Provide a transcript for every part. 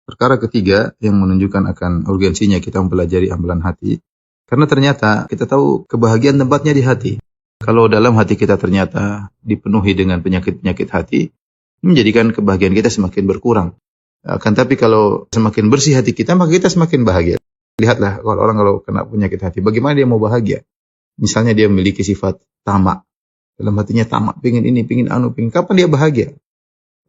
Perkara ketiga yang menunjukkan akan urgensinya kita mempelajari amalan hati. Karena ternyata kita tahu kebahagiaan tempatnya di hati. Kalau dalam hati kita ternyata dipenuhi dengan penyakit-penyakit hati, menjadikan kebahagiaan kita semakin berkurang. Akan tapi kalau semakin bersih hati kita, maka kita semakin bahagia. Lihatlah kalau orang kalau kena penyakit hati, bagaimana dia mau bahagia? Misalnya dia memiliki sifat tamak. Dalam hatinya tamak, pingin ini, pingin anu, pingin. Kapan dia bahagia?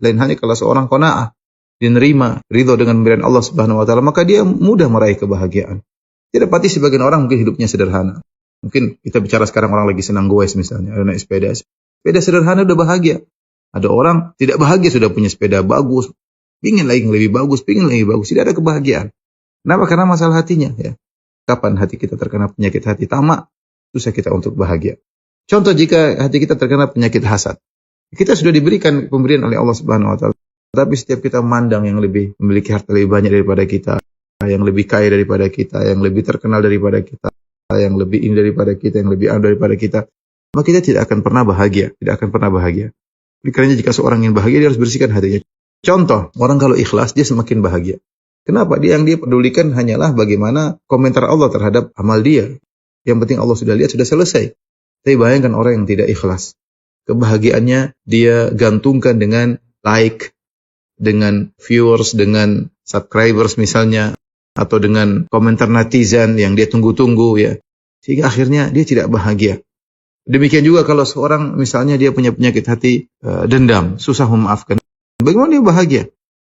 Lain halnya kalau seorang qanaah, dia nerima ridho dengan pemberian Allah Subhanahu wa taala, maka dia mudah meraih kebahagiaan. Tidak pasti sebagian orang mungkin hidupnya sederhana. Mungkin kita bicara sekarang orang lagi senang goes misalnya, ada naik sepeda. Sepeda sederhana udah bahagia. Ada orang tidak bahagia sudah punya sepeda bagus, pingin lagi yang lebih bagus, pingin lebih bagus, tidak ada kebahagiaan. Kenapa? Karena masalah hatinya ya. Kapan hati kita terkena penyakit hati tamak, susah kita untuk bahagia. Contoh jika hati kita terkena penyakit hasad. Kita sudah diberikan pemberian oleh Allah Subhanahu wa taala. Tapi setiap kita memandang yang lebih memiliki harta lebih banyak daripada kita, yang lebih kaya daripada kita, yang lebih terkenal daripada kita, yang lebih ini daripada kita, yang lebih anu daripada kita, maka kita tidak akan pernah bahagia, tidak akan pernah bahagia. Karena jika seorang ingin bahagia, dia harus bersihkan hatinya. Contoh, orang kalau ikhlas, dia semakin bahagia. Kenapa? Yang dia pedulikan hanyalah bagaimana komentar Allah terhadap amal dia. Yang penting Allah sudah lihat, sudah selesai. Tapi bayangkan orang yang tidak ikhlas. Kebahagiaannya dia gantungkan dengan like, dengan viewers, dengan subscribers misalnya, atau dengan komentar netizen yang dia tunggu-tunggu ya. Sehingga akhirnya dia tidak bahagia. Demikian juga kalau seorang misalnya dia punya penyakit hati dendam, susah memaafkan. Bagaimana dia bahagia?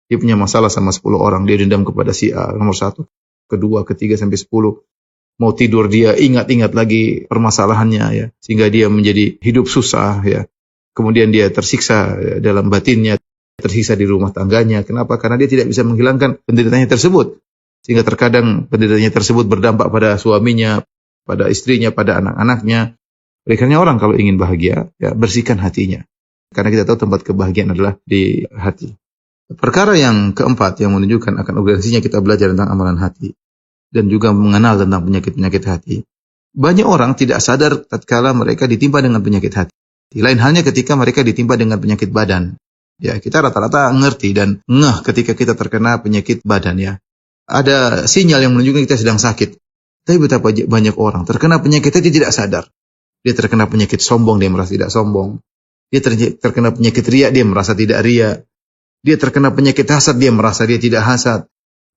Dia punya masalah sama 10 orang, dia dendam kepada si A, nomor 1, kedua, ketiga, sampai 10. Mau tidur dia ingat-ingat lagi permasalahannya ya, sehingga dia menjadi hidup susah ya. Kemudian dia tersiksa dalam batinnya, tersiksa di rumah tangganya. Kenapa? Karena dia tidak bisa menghilangkan penderitaannya tersebut. Sehingga terkadang penderitaannya tersebut berdampak pada suaminya, pada istrinya, pada anak-anaknya. Oleh karena orang kalau ingin bahagia, ya bersihkan hatinya. Karena kita tahu tempat kebahagiaan adalah di hati. Perkara yang keempat yang menunjukkan akan urgensinya kita belajar tentang amalan hati. Dan juga mengenal tentang penyakit-penyakit hati. Banyak orang tidak sadar tatkala mereka ditimpa dengan penyakit hati. Lain halnya ketika mereka ditimpa dengan penyakit badan. Ya, kita rata-rata ngerti dan ngeh ketika kita terkena penyakit badan ya. Ada sinyal yang menunjukkan kita sedang sakit. Tapi betapa banyak orang terkena penyakit hati tidak sadar. Dia terkena penyakit sombong, dia merasa tidak sombong. Dia terkena penyakit riya, dia merasa tidak riya. Dia terkena penyakit hasad, dia merasa dia tidak hasad.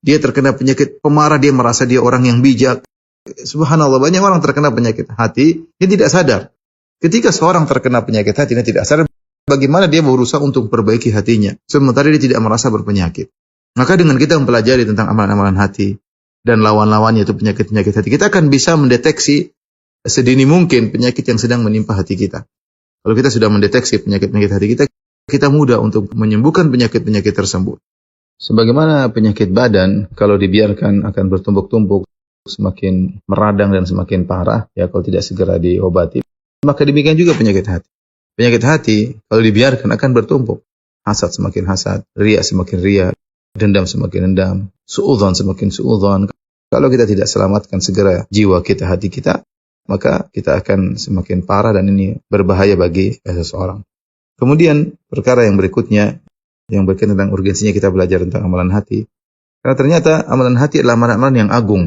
Dia terkena penyakit pemarah, dia merasa dia orang yang bijak. Subhanallah, banyak orang terkena penyakit hati, dia tidak sadar. Ketika seorang terkena penyakit hati, dia tidak sadar bagaimana dia berusaha untuk memperbaiki hatinya. Sementara dia tidak merasa berpenyakit. Maka dengan kita mempelajari tentang amalan-amalan hati, dan lawan-lawannya itu penyakit-penyakit hati, kita akan bisa mendeteksi sedini mungkin penyakit yang sedang menimpa hati kita. Kalau kita sudah mendeteksi penyakit-penyakit hati kita, kita mudah untuk menyembuhkan penyakit-penyakit tersebut. Sebagaimana penyakit badan, kalau dibiarkan akan bertumpuk-tumpuk, semakin meradang dan semakin parah, ya kalau tidak segera diobati. Maka demikian juga penyakit hati. Penyakit hati, kalau dibiarkan akan bertumpuk. Hasad semakin hasad, riya semakin riya, dendam semakin dendam, suudzon semakin suudzon. Kalau kita tidak selamatkan segera jiwa kita, hati kita, maka kita akan semakin parah dan ini berbahaya bagi seseorang. Kemudian perkara yang berikutnya, yang berkaitan tentang urgensinya kita belajar tentang amalan hati. Karena ternyata amalan hati adalah amalan-amalan yang agung.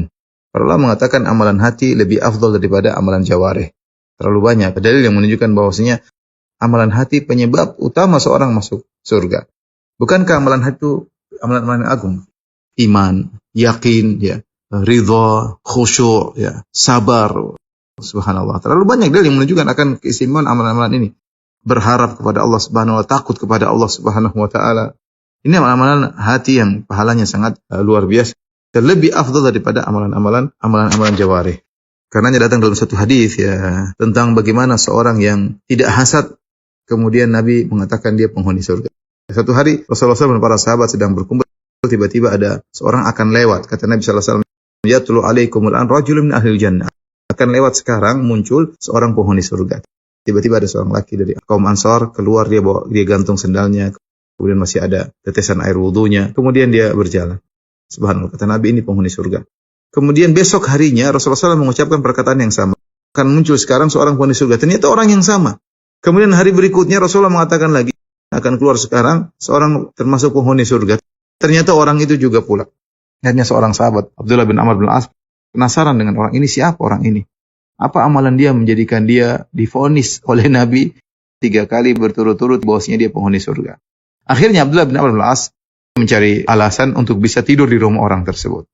Para ulama mengatakan amalan hati lebih afdal daripada amalan jawarih. Terlalu banyak dalil yang menunjukkan bahwasanya amalan hati penyebab utama seorang masuk surga. Bukankah amalan hati itu amalan-amalan yang agung? Iman, yakin, ya, ridha, khusyuk, ya, sabar. Subhanallah. Terlalu banyak dalil yang menunjukkan akan keistimewaan amalan-amalan ini. Berharap kepada Allah Subhanahu wa ta'ala, takut kepada Allah Subhanahu wa ta'ala. Ini amalan hati yang pahalanya sangat luar biasa. Lebih afdal daripada amalan-amalan jawarih. Karenanya datang dalam satu hadis ya tentang bagaimana seorang yang tidak hasad, kemudian Nabi mengatakan dia penghuni surga. Satu hari Rasulullah SAW dan para sahabat sedang berkumpul, tiba-tiba ada seorang akan lewat. Kata Nabi SAW, "Yatlu alaikumul an rajulun min ahlil jannah." Akan lewat sekarang muncul seorang penghuni surga. Tiba-tiba ada seorang laki dari kaum Ansar keluar, dia gantung sendalnya, kemudian masih ada tetesan air wudunya, kemudian dia berjalan. Subhanallah, kata Nabi, ini penghuni surga. Kemudian besok harinya Rasulullah SAW mengucapkan perkataan yang sama. Akan muncul sekarang seorang penghuni surga. Ternyata orang yang sama. Kemudian hari berikutnya Rasulullah mengatakan lagi, akan keluar sekarang seorang termasuk penghuni surga. Ternyata orang itu juga pulang. Akhirnya seorang sahabat, Abdullah bin Amr bin As, penasaran dengan orang ini, siapa orang ini? Apa amalan dia menjadikan dia divonis oleh Nabi 3 kali berturut-turut bahwasanya dia penghuni surga. Akhirnya Abdullah bin Amr bin As mencari alasan untuk bisa tidur di rumah orang tersebut.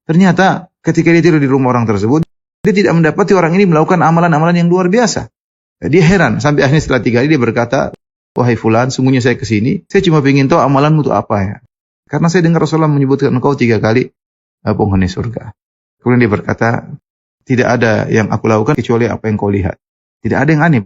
Ternyata ketika dia tidur di rumah orang tersebut, dia tidak mendapati orang ini melakukan amalan-amalan yang luar biasa. Dia heran, sampai akhirnya setelah 3 hari dia berkata, wahai fulan, sungguhnya saya kesini, saya cuma ingin tahu amalanmu itu apa ya. Karena saya dengar Rasulullah menyebutkan engkau 3 kali penghuni surga. Kemudian dia berkata, tidak ada yang aku lakukan kecuali apa yang kau lihat. Tidak ada yang aneh.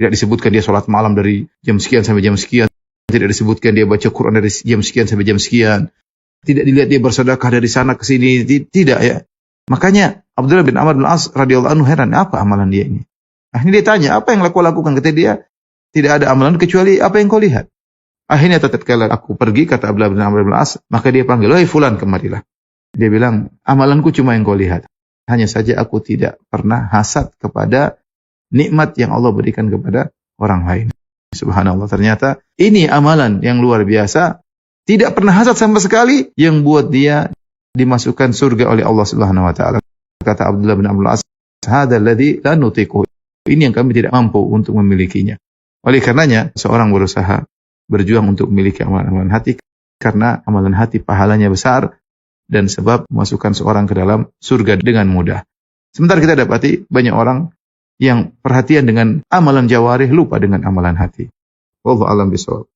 Tidak disebutkan dia sholat malam dari jam sekian sampai jam sekian. Tidak disebutkan dia baca Quran dari jam sekian sampai jam sekian. Tidak dilihat dia bersedekah dari sana ke sini. Tidak ya. Makanya Abdullah bin Amr bin As radhiyallahu anhu heran, apa amalan dia ini? Akhirnya dia tanya, apa yang kau lakukan? Kata dia, tidak ada amalan kecuali apa yang kau lihat. Akhirnya tatkala aku pergi, kata Abdullah bin Amr bin As, maka dia panggil, wahai fulan, kemarilah. Dia bilang, amalanku cuma yang kau lihat. Hanya saja aku tidak pernah hasad kepada nikmat yang Allah berikan kepada orang lain. Subhanallah, ternyata ini amalan yang luar biasa. Tidak pernah hasad sama sekali yang buat dia dimasukkan surga oleh Allah Subhanahu wa taala. Kata Abdullah bin Amr bin As, hadzal ladzi la nutiqu. Ini yang kami tidak mampu untuk memilikinya. Oleh karenanya, seorang berusaha berjuang untuk memiliki amalan-amalan hati, karena amalan hati pahalanya besar dan sebab memasukkan seorang ke dalam surga dengan mudah. Sementara kita dapati banyak orang yang perhatian dengan amalan jawarih, lupa dengan amalan hati. Wallahu a'lam bishawab.